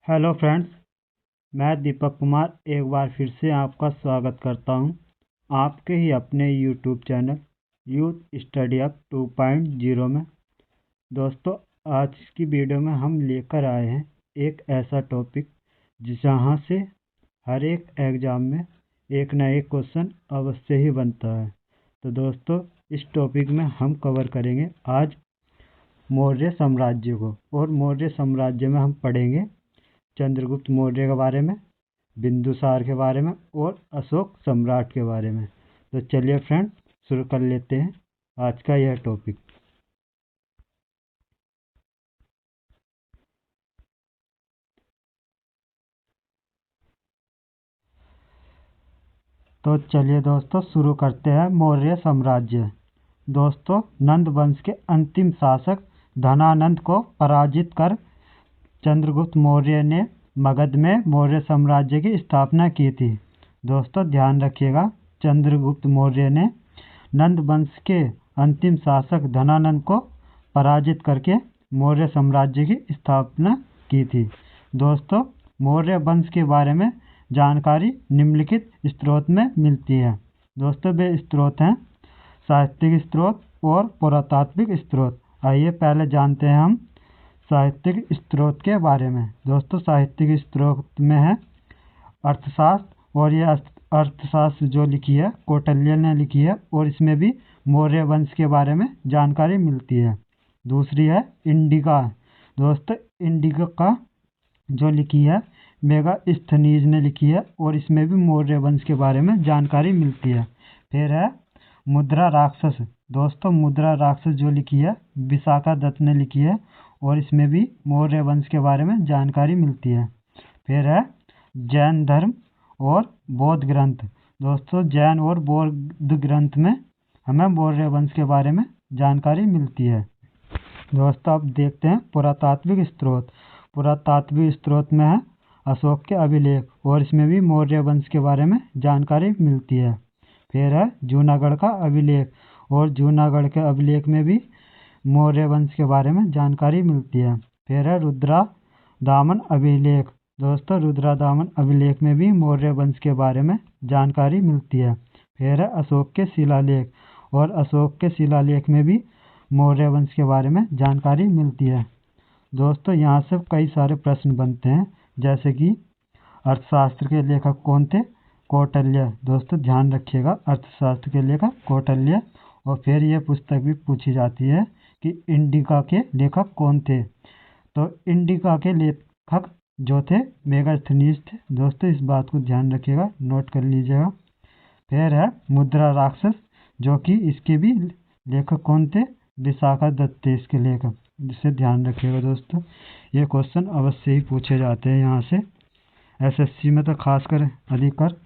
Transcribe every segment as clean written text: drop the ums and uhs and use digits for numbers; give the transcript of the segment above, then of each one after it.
Hello friends, मैं दीपक कुमार एक बार फिर से आपका स्वागत करता हूं आपके ही अपने YouTube channel youth study up 2.0 में। दोस्तों, आज की वीडियो में हम लेकर आए हैं एक ऐसा टॉपिक जहां से हर एक एग्ज़ाम में एक ना एक क्वेश्चन अवश्य ही बनता है। तो दोस्तों, इस टॉपिक में हम कवर करेंगे आज मौर्य साम्राज्य को, और मौर्य साम्राज्य में हम पढ़ेंगे चंद्रगुप्त मौर्य के बारे में, बिंदुसार के बारे में और अशोक सम्राट के बारे में। तो चलिए फ्रेंड, शुरू कर लेते हैं आज का यह टॉपिक। तो चलिए दोस्तों, शुरू करते हैं मौर्य साम्राज्य। दोस्तों, नंद वंश के अंतिम शासक धनानंद को पराजित कर चंद्रगुप्त मौर्य ने मगध में मौर्य साम्राज्य की स्थापना की थी। दोस्तों ध्यान रखिएगा, चंद्रगुप्त मौर्य ने नंद वंश के अंतिम शासक धनानंद को पराजित करके मौर्य साम्राज्य की स्थापना की थी। दोस्तों, मौर्य वंश के बारे में जानकारी निम्नलिखित स्रोत में मिलती है। दोस्तों, वे स्रोत हैं साहित्यिक स्रोत और पुरातात्विक स्रोत। आइए पहले जानते हैं हम साहित्यिक स्रोत के बारे में। दोस्तों, साहित्यिक स्रोत में है अर्थशास्त्र, और ये अर्थशास्त्र जो लिखी है कौटिल्य ने लिखी है, और इसमें भी मौर्य वंश के बारे में जानकारी मिलती है। दूसरी है इंडिका। दोस्तों, इंडिका जो लिखी है मेगास्थनीज ने लिखी है, और इसमें भी मौर्य वंश के बारे में जानकारी मिलती है। फिर है मुद्रा राक्षस। दोस्तों, मुद्रा राक्षस जो लिखी है विशाखा दत्त ने लिखी है, और इसमें भी मौर्य वंश के बारे में जानकारी मिलती है। फिर है जैन धर्म और बौद्ध ग्रंथ। दोस्तों, जैन और बौद्ध ग्रंथ में हमें मौर्य वंश के बारे में जानकारी मिलती है। दोस्तों, अब देखते हैं पुरातात्विक स्रोत। पुरातात्विक स्रोत में है अशोक के अभिलेख, और इसमें भी मौर्य वंश के बारे में जानकारी मिलती है। फिर है जूनागढ़ का अभिलेख, और जूनागढ़ के अभिलेख में भी मौर्य वंश के बारे में जानकारी मिलती है। फिर है रुद्रा दामन अभिलेख। दोस्तों, रुद्रा दामन अभिलेख में भी मौर्य वंश के बारे में जानकारी मिलती है। फिर है अशोक के शिलालेख, और अशोक के शिलालेख में भी मौर्य वंश के बारे में जानकारी मिलती है। दोस्तों, यहाँ से कई सारे प्रश्न बनते हैं, जैसे कि अर्थशास्त्र के लेखक कौन थे? कौटिल्य। दोस्तों ध्यान रखिएगा, अर्थशास्त्र के लेखक कौटिल्य। और फिर ये पुस्तक भी पूछी जाती है कि इंडिका के लेखक कौन थे? तो इंडिका के लेखक जो थे मेगास्थनीज थे। दोस्तों, इस बात को ध्यान रखिएगा, नोट कर लीजिएगा। फिर है मुद्रा राक्षस, जो कि इसके भी लेखक कौन थे? विशाखा दत्त थे इसके लेखक, जिसे ध्यान रखिएगा। दोस्तों, ये क्वेश्चन अवश्य ही पूछे जाते हैं यहाँ से, एसएससी में तो खासकर अधिकतर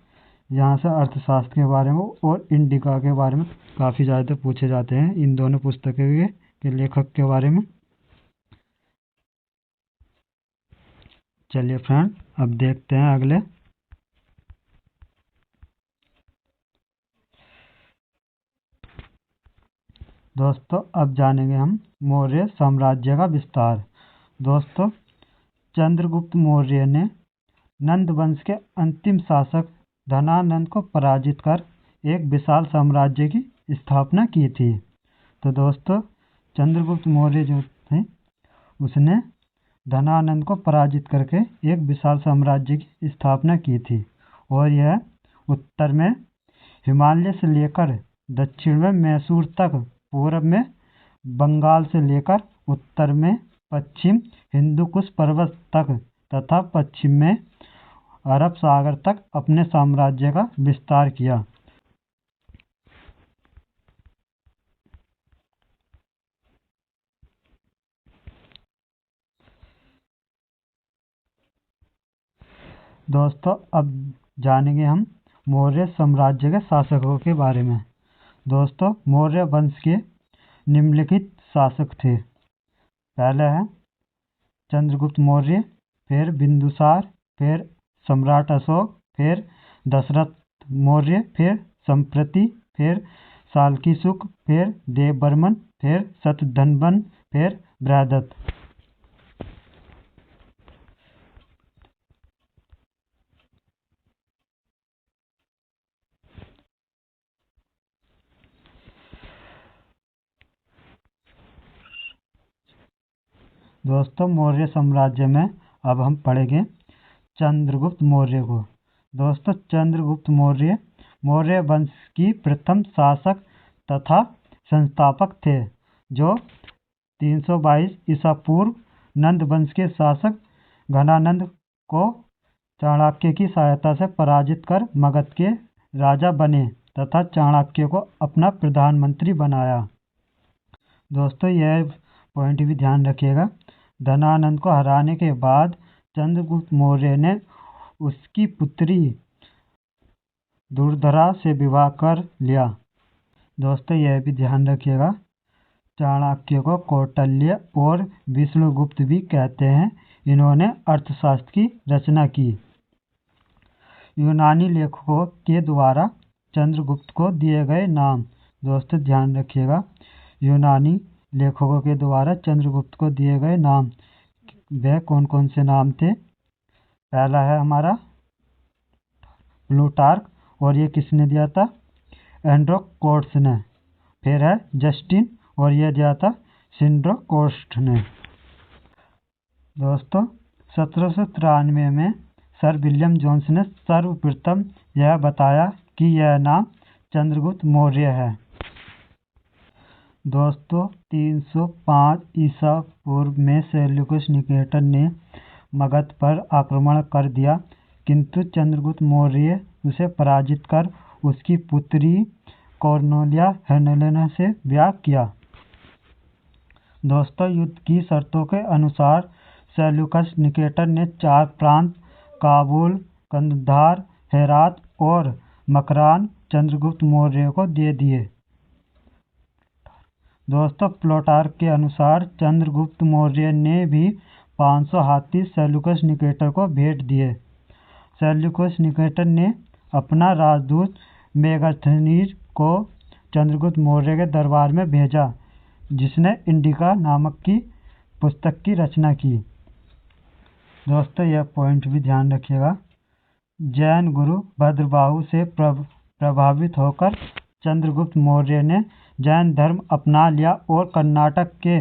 यहाँ से अर्थशास्त्र के बारे में और इंडिका के बारे में काफ़ी ज़्यादा पूछे जाते हैं, इन दोनों पुस्तकों के लेखक के बारे में। चलिए फ्रेंड, अब देखते हैं अगले। दोस्तों, अब जानेंगे हम मौर्य साम्राज्य का विस्तार। दोस्तों, चंद्रगुप्त मौर्य ने नंद वंश के अंतिम शासक धनानंद को पराजित कर एक विशाल साम्राज्य की स्थापना की थी। तो दोस्तों, चंद्रगुप्त मौर्य जो थे उसने धनानंद को पराजित करके एक विशाल साम्राज्य की स्थापना की थी, और यह उत्तर में हिमालय से लेकर दक्षिण में मैसूर तक, पूर्व में बंगाल से लेकर उत्तर में पश्चिम हिंदुकुश पर्वत तक, तथा पश्चिम में अरब सागर तक अपने साम्राज्य का विस्तार किया। दोस्तों, अब जानेंगे हम मौर्य साम्राज्य के शासकों के बारे में। दोस्तों, मौर्य वंश के निम्नलिखित शासक थे। पहले है चंद्रगुप्त मौर्य, फिर बिंदुसार, फिर सम्राट अशोक, फिर दशरथ मौर्य, फिर संप्रति, फिर शाल्किशुक, फिर देववर्मन, फिर शतधन्वन, फिर बृहदत्त। दोस्तों मौर्य साम्राज्य में अब हम पढ़ेंगे चंद्रगुप्त मौर्य को। दोस्तों चंद्रगुप्त मौर्य मौर्य वंश की प्रथम शासक तथा संस्थापक थे, जो 322 ईसा पूर्व नंद वंश के शासक घनानंद को चाणक्य की सहायता से पराजित कर मगध के राजा बने तथा चाणक्य को अपना प्रधानमंत्री बनाया। दोस्तों यह पॉइंट भी ध्यान रखिएगा। धनानंद को हराने के बाद चंद्रगुप्त मौर्य ने उसकी पुत्री दुर्धरा से विवाह कर लिया। दोस्तों यह भी ध्यान रखिएगा, चाणक्य को कौटिल्य और विष्णुगुप्त भी कहते हैं। इन्होंने अर्थशास्त्र की रचना की। यूनानी लेखकों के द्वारा चंद्रगुप्त को दिए गए नाम। दोस्तों ध्यान रखिएगा, यूनानी लेखकों के द्वारा चंद्रगुप्त को दिए गए नाम वह कौन कौन से नाम थे। पहला है हमारा प्लूटार्क, और ये किसने दिया था? एंड्रोकोर्ट्स ने। फिर है जस्टिन, और यह दिया था सिंड्रोकोर्ट्स ने। दोस्तों 1793 में सर विलियम जोन्स ने सर्वप्रथम यह बताया कि यह नाम चंद्रगुप्त मौर्य है। दोस्तों 305 ईसा पूर्व में सेल्यूकस निकेटर ने मगध पर आक्रमण कर दिया, किंतु चंद्रगुप्त मौर्य उसे पराजित कर उसकी पुत्री कॉर्नेलिया हेलेना से विवाह किया। दोस्तों युद्ध की शर्तों के अनुसार सेल्यूकस निकेटर ने 4 प्रांत काबुल, कंधार, हेरात और मकरान चंद्रगुप्त मौर्य को दे दिए। दोस्तों प्लूटार्क के अनुसार चंद्रगुप्त मौर्य ने भी 500 हाथी सेल्यूकस निकेटर को भेंट दिए। सेल्यूकस निकेटर ने अपना राजदूत मेगास्थनीज को चंद्रगुप्त मौर्य के दरबार में भेजा, जिसने इंडिका नामक की पुस्तक की रचना की। दोस्तों यह पॉइंट भी ध्यान रखिएगा, जैन गुरु भद्रबाहु से प्रभावित होकर चंद्रगुप्त मौर्य ने जैन धर्म अपना लिया और कर्नाटक के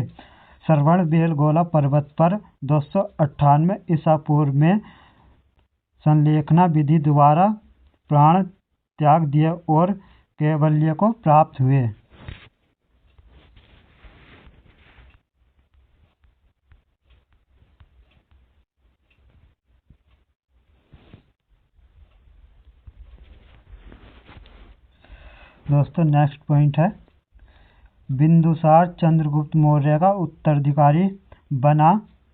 श्रवणबेलगोला पर्वत पर 298 ईसा पूर्व में संलेखना विधि द्वारा प्राण त्याग दिए और कैवल्य को प्राप्त हुए। दोस्तों नेक्स्ट पॉइंट है बिंदुसार चंद्रगुप्त मौर्य का उत्तराधिकारी बना।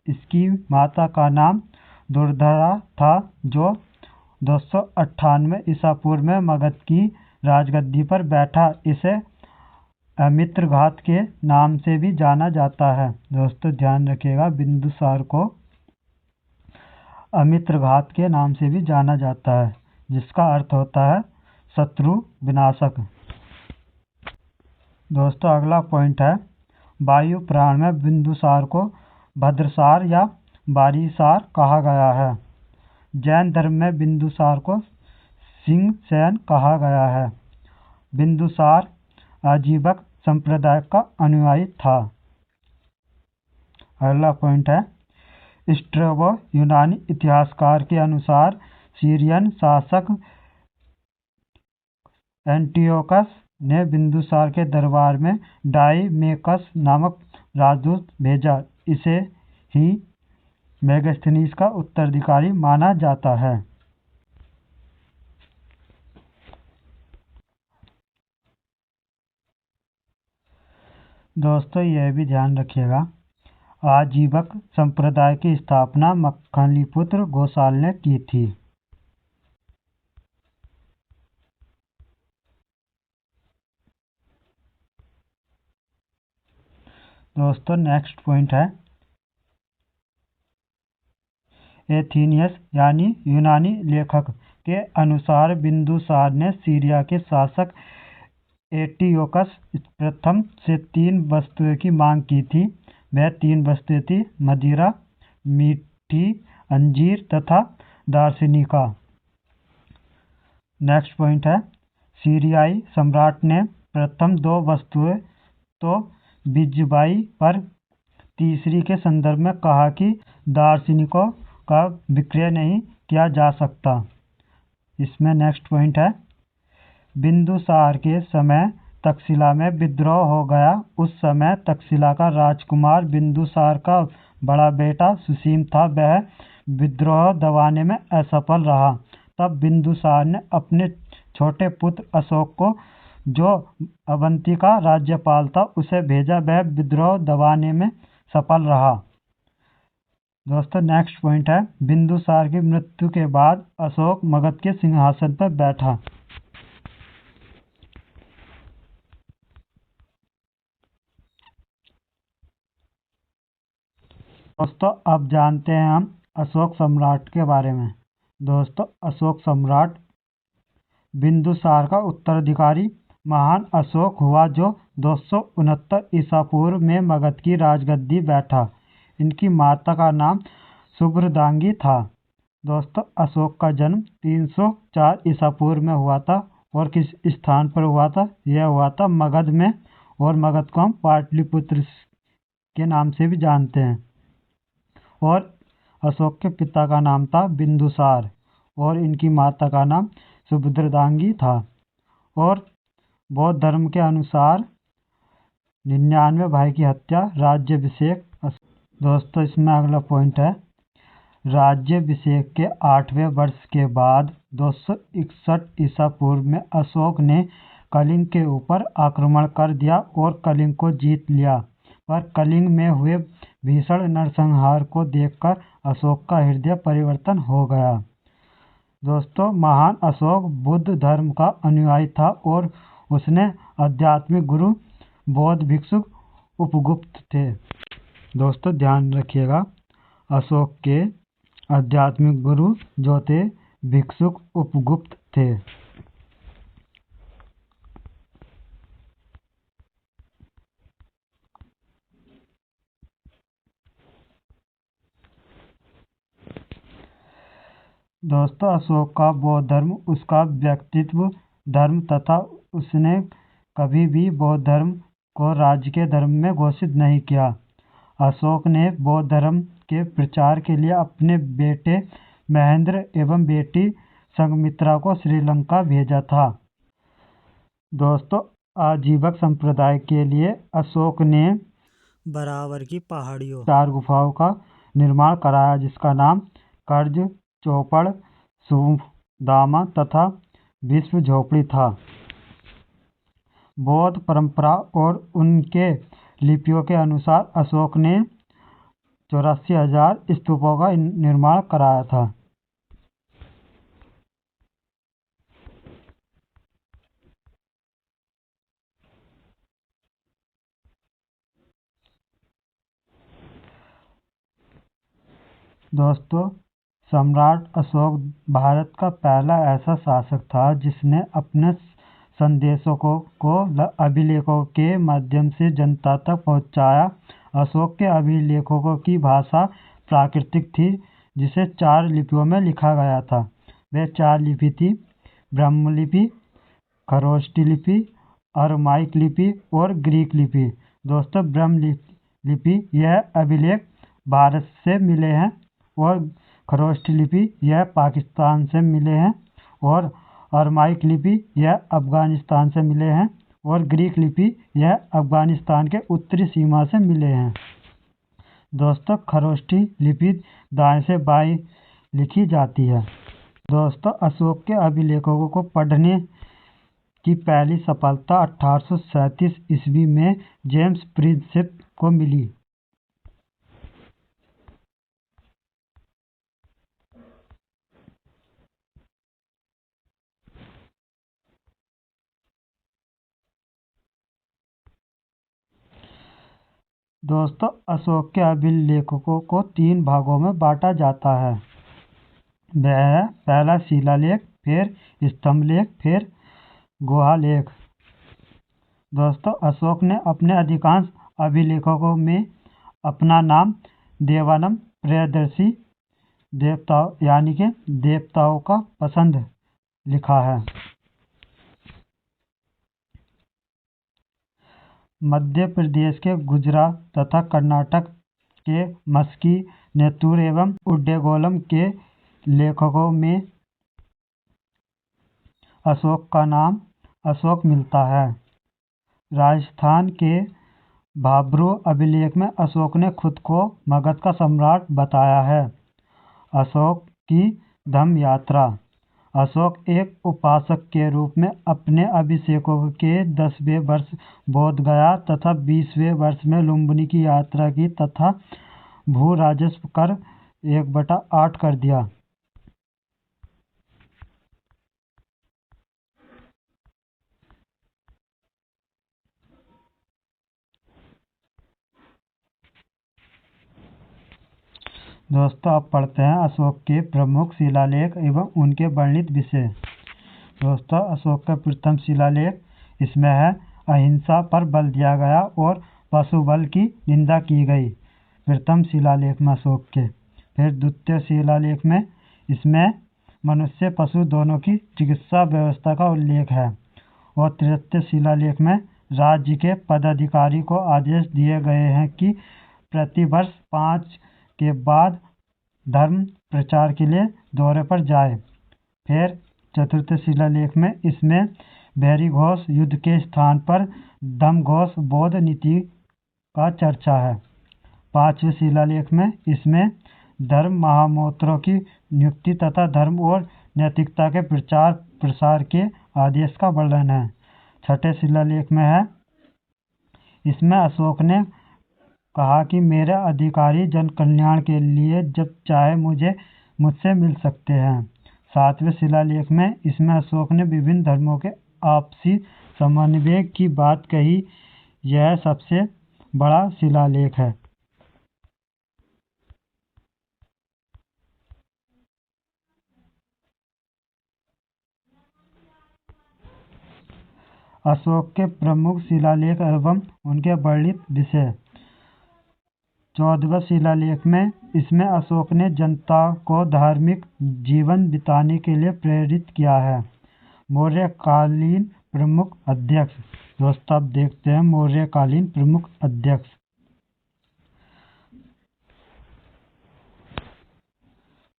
इसकी माता का नाम दुर्धरा था, जो 298 ईसा पूर्व में मगध की राजगद्दी पर बैठा। इसे अमित्रघात के नाम से भी जाना जाता है। दोस्तों ध्यान रखिएगा, बिंदुसार को अमित्रघात के नाम से भी जाना जाता है, जिसका अर्थ होता है शत्रु विनाशक। दोस्तों अगला पॉइंट है वायु पुराण में बिंदुसार को भद्रसार या बारीसार कहा गया है। जैन धर्म में बिंदुसार को सिंहसेन कहा गया है। बिंदुसार आजीवक संप्रदाय का अनुयायी था। अगला पॉइंट है स्ट्रैबो यूनानी इतिहासकार के अनुसार सीरियन शासक एंटियोकस ने बिंदुसार के दरबार में डाइमेकस नामक राजदूत भेजा। इसे ही मेगास्थनीज का उत्तराधिकारी माना जाता है। दोस्तों यह भी ध्यान रखिएगा, आजीवक संप्रदाय की स्थापना मक्खलीपुत्र घोषाल ने की थी। दोस्तों नेक्स्ट पॉइंट है एथीनियस यानी यूनानी लेखक के अनुसार बिंदुसार ने सीरिया के शासक एंटियोकस प्रथम से 3 वस्तुओं की मांग की थी। वह 3 वस्तुएं थी मदिरा, मीठी अंजीर तथा दार्शनिका। नेक्स्ट पॉइंट है सीरियाई सम्राट ने प्रथम 2 वस्तुएं तो बिजबाई पर तीसरी के संदर्भ में कहा कि दार्शनिकों का विक्रय नहीं किया जा सकता। इसमें नेक्स्ट पॉइंट है, बिंदुसार के समय तक्षशिला में विद्रोह हो गया। उस समय तक्षशिला का राजकुमार बिंदुसार का बड़ा बेटा सुसीम था, वह विद्रोह दबाने में असफल रहा। तब बिंदुसार ने अपने छोटे पुत्र अशोक को, जो अवंती का राज्यपाल था, उसे भेजा। वह विद्रोह दबाने में सफल रहा। दोस्तों नेक्स्ट पॉइंट है, बिंदुसार की मृत्यु के बाद अशोक मगध के सिंहासन पर बैठा। दोस्तों अब जानते हैं हम अशोक सम्राट के बारे में। दोस्तों अशोक सम्राट बिंदुसार का उत्तराधिकारी महान अशोक हुआ, जो 269 ईसा पूर्व में मगध की राजगद्दी बैठा। इनकी माता का नाम सुभद्रांगी था। दोस्तों अशोक का जन्म 304 ईसा पूर्व में हुआ था। और किस स्थान पर हुआ था? यह हुआ था मगध में, और मगध को हम पाटलिपुत्र के नाम से भी जानते हैं। और अशोक के पिता का नाम था बिंदुसार, और इनकी माता का नाम सुभद्रांगी था। और बौद्ध धर्म के अनुसार 99 भाई की हत्या, राज्याभिषेक। दोस्तों इसमें अगला पॉइंट है, राज्याभिषेक के 8वें वर्ष के बाद 261 ईसा पूर्व में अशोक ने कलिंग के ऊपर आक्रमण कर दिया और कलिंग को जीत लिया। पर कलिंग में हुए भीषण नरसंहार को देखकर अशोक का हृदय परिवर्तन हो गया। दोस्तों महान अशोक बुद्ध धर्म का अनुयायी था, और उसने आध्यात्मिक गुरु बौद्ध भिक्षु उपगुप्त थे। दोस्तों ध्यान रखिएगा, अशोक के आध्यात्मिक गुरु जो थे भिक्षुक उपगुप्त थे। दोस्तों अशोक का बौद्ध धर्म उसका व्यक्तित्व धर्म तथा उसने कभी भी बौद्ध धर्म को राज्य के धर्म में घोषित नहीं किया। अशोक ने बौद्ध धर्म के प्रचार के लिए अपने बेटे महेंद्र एवं बेटी संघमित्रा को श्रीलंका भेजा था। दोस्तों आजीवक संप्रदाय के लिए अशोक ने बराबर की पहाड़ियों 4 गुफाओं का निर्माण कराया, जिसका नाम कर्ज, चौपड़, सुदामा तथा विश्व झोपड़ी था। बौद्ध परंपरा और उनके लिपियों के अनुसार अशोक ने 84,000 स्तूपों का निर्माण कराया था। दोस्तों सम्राट अशोक भारत का पहला ऐसा शासक था जिसने अपने संदेशों को अभिलेखों के माध्यम से जनता तक पहुंचाया। अशोक के अभिलेखों की भाषा प्राकृतिक थी, जिसे 4 लिपियों में लिखा गया था। वे 4 लिपि थी, ब्रह्मलिपि, खरोष्ठी लिपि, अरमाइक लिपि और ग्रीक लिपि। दोस्तों ब्रह्मलिपि यह अभिलेख भारत से मिले हैं, और खरोष्ठी लिपि यह पाकिस्तान से मिले हैं, और अरमाइक लिपि यह अफगानिस्तान से मिले हैं, और ग्रीक लिपि यह अफगानिस्तान के उत्तरी सीमा से मिले हैं। दोस्तों खरोष्ठी लिपि दाएं से बाएं लिखी जाती है। दोस्तों अशोक के अभिलेखों को पढ़ने की पहली सफलता 1837 ईस्वी में जेम्स प्रिंसेप को मिली। दोस्तों अशोक के अभिलेखों को 3 भागों में बांटा जाता है। वह है पहला शिलालेख, फिर स्तंभलेख, फिर गुहालेख। दोस्तों अशोक ने अपने अधिकांश अभिलेखों में अपना नाम देवानम प्रियदर्शी देवताओं यानी कि देवताओं का पसंद लिखा है। मध्य प्रदेश के गुजरात तथा कर्नाटक के मस्की, नेतुर एवं उड्डयगोलम के लेखकों में अशोक का नाम अशोक मिलता है। राजस्थान के भाब्रू अभिलेख में अशोक ने खुद को मगध का सम्राट बताया है। अशोक की धम्म यात्रा। अशोक एक उपासक के रूप में अपने अभिषेकों के 10वें वर्ष बोध गया तथा 20वें वर्ष में लुम्बिनी की यात्रा की तथा भू राजस्व कर 1/8 कर दिया। दोस्तों अब पढ़ते हैं अशोक के प्रमुख शिलालेख एवं उनके वर्णित विषय। दोस्तों अशोक का प्रथम शिलालेख इसमें है अहिंसा पर बल दिया गया और पशु बल की निंदा की गई। प्रथम शिलालेख में अशोक के। फिर द्वितीय शिलालेख में इसमें मनुष्य पशु दोनों की चिकित्सा व्यवस्था का उल्लेख है। और तृतीय शिलालेख में राज्य के पदाधिकारी को आदेश दिए गए हैं कि प्रतिवर्ष 5 के बाद धर्म प्रचार के लिए दौरे पर जाए। फिर चतुर्थ शिलालेख में इसमें बैरी घोष युद्ध के स्थान पर दम घोष बौद्ध नीति का चर्चा है। पांचवें शिलालेख में इसमें धर्म महामोत्रों की नियुक्ति तथा धर्म और नैतिकता के प्रचार प्रसार के आदेश का वर्णन है। छठे शिलालेख में है इसमें अशोक ने कहा कि मेरे अधिकारी जन कल्याण के लिए जब चाहे मुझसे मिल सकते हैं। सातवें शिलालेख में इसमें अशोक ने विभिन्न धर्मों के आपसी समन्वय की बात कही। यह सबसे बड़ा शिलालेख है। अशोक के प्रमुख शिलालेख एवं उनके वर्णित विषय। 14वें शिलालेख में इसमें अशोक ने जनता को धार्मिक जीवन बिताने के लिए प्रेरित किया है। मौर्यकालीन प्रमुख अध्यक्ष। दोस्तों अब देखते हैं मौर्यकालीन प्रमुख अध्यक्ष।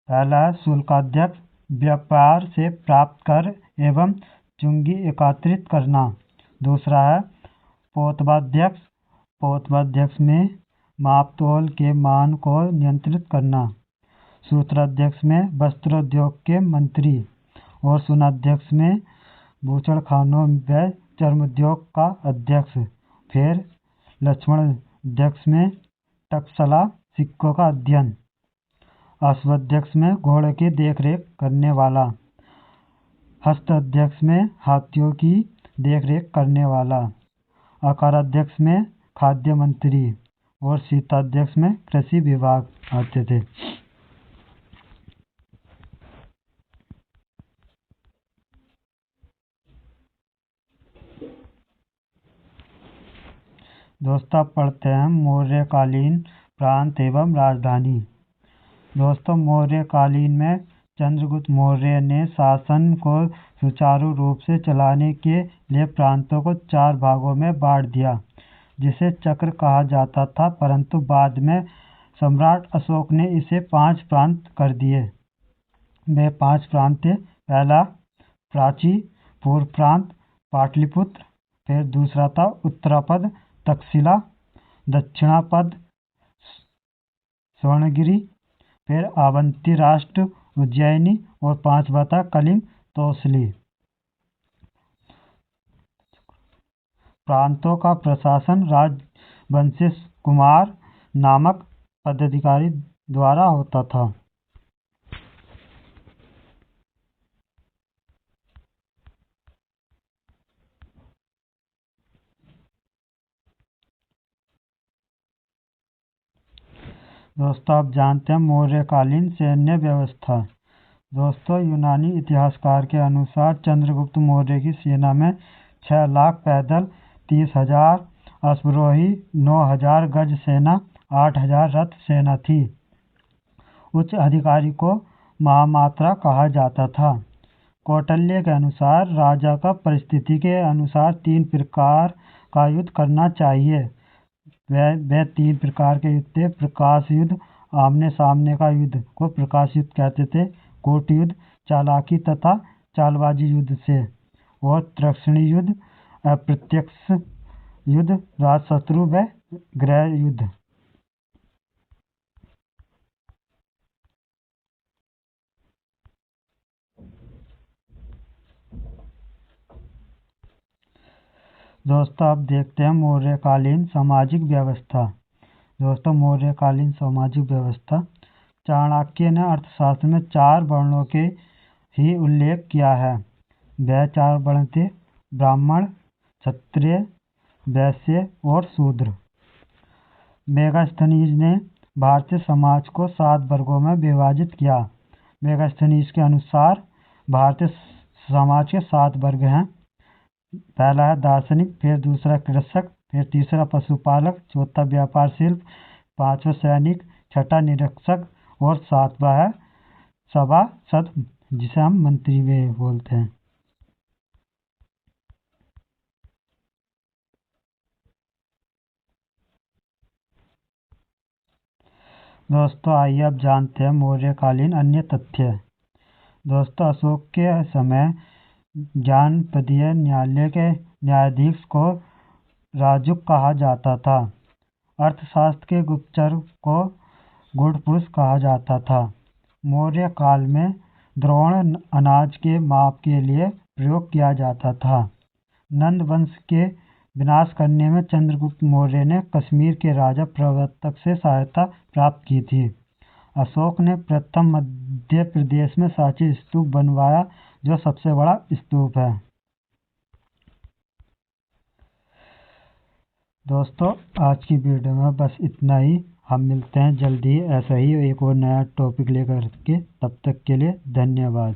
पहला है शुल्काध्यक्ष, व्यापार से प्राप्त कर एवं चुंगी एकत्रित करना। दूसरा है पोतवाध्यक्ष, पोतवाध्यक्ष में मापतोल के मान को नियंत्रित करना। सूत्राध्यक्ष में वस्त्रोद्योग के मंत्री और सुनाध्यक्ष में भूषणखानों व चर्मोद्योग का अध्यक्ष। फिर लक्ष्मण अध्यक्ष में टकसला सिक्कों का अध्ययन। अश्वाध्यक्ष में घोड़े की देखरेख करने वाला। हस्ताध्यक्ष में हाथियों की देखरेख करने वाला। अकाराध्यक्ष में खाद्य मंत्री और शीताध्यक्ष में कृषि विभाग आते थे। दोस्तों पढ़ते हैं मौर्यकालीन प्रांत एवं राजधानी। दोस्तों मौर्यकालीन में चंद्रगुप्त मौर्य ने शासन को सुचारू रूप से चलाने के लिए प्रांतों को 4 भागों में बांट दिया, जिसे चक्र कहा जाता था, परंतु बाद में सम्राट अशोक ने इसे 5 प्रांत कर दिए। वे 5 प्रांत थे। पहला प्राची, पूर्व प्रांत पाटलिपुत्र, फिर दूसरा था उत्तरापद तक्षशिला, दक्षिणापद स्वर्णगिरि, फिर अवंती राष्ट्र उज्जैनी और 5वां था कलिंग तोसली। प्रांतों का प्रशासन राजवंशी कुमार नामक पदाधिकारी द्वारा होता था। दोस्तों आप जानते हैं मौर्यकालीन सैन्य व्यवस्था। दोस्तों यूनानी इतिहासकार के अनुसार चंद्रगुप्त मौर्य की सेना में 6 लाख पैदल, 30,000 अश्वारोही, 9,000 गज सेना, 8,000 रथ सेना थी। उच्च अधिकारी को महामात्रा कहा जाता था। कौटिल्य के अनुसार राजा का परिस्थिति के अनुसार 3 प्रकार का युद्ध करना चाहिए। वह 3 प्रकार के युद्ध थे। प्रकाश युद्ध, आमने सामने का युद्ध को प्रकाश युद्ध कहते थे। कूट युद्ध, चालाकी तथा चालबाजी युद्ध से। और तर्कसंगी युद्ध, अप्रत्यक्ष युद्ध, राजशत्रु व गृह युद्ध। दोस्तों अब देखते हैं मौर्यकालीन सामाजिक व्यवस्था। दोस्तों मौर्यकालीन सामाजिक व्यवस्था, चाणक्य ने अर्थशास्त्र में 4 वर्णों के ही उल्लेख किया है। वह 4 वर्ण थे: ब्राह्मण, क्षत्रिय, वैश्य और शूद्र। मेगास्थनीज ने भारतीय समाज को 7 वर्गों में विभाजित किया। मेगास्थनीज के अनुसार भारतीय समाज के 7 वर्ग हैं। पहला है दार्शनिक, फिर दूसरा कृषक, फिर तीसरा पशुपालक, चौथा व्यापार शिल्प, 5वां सैनिक, छठा निरीक्षक और 7वां है सभासद, जिसे हम मंत्री भी बोलते हैं। दोस्तों आइए अब जानते हैं मौर्यकालीन अन्य तथ्य। दोस्तों अशोक के समय जानपदीय न्यायालय के न्यायाधीश को राजुक कहा जाता था। अर्थशास्त्र के गुप्तचर को गुड़पुरुष कहा जाता था। मौर्य काल में द्रोण अनाज के माप के लिए प्रयोग किया जाता था। नंद वंश के विनाश करने में चंद्रगुप्त मौर्य ने कश्मीर के राजा प्रवर्तक से सहायता प्राप्त की थी। अशोक ने प्रथम मध्य प्रदेश में सांची स्तूप बनवाया, जो सबसे बड़ा स्तूप है। दोस्तों आज की वीडियो में बस इतना ही। हम मिलते हैं जल्दी ही ऐसा ही एक और नया टॉपिक लेकर के। तब तक के लिए धन्यवाद।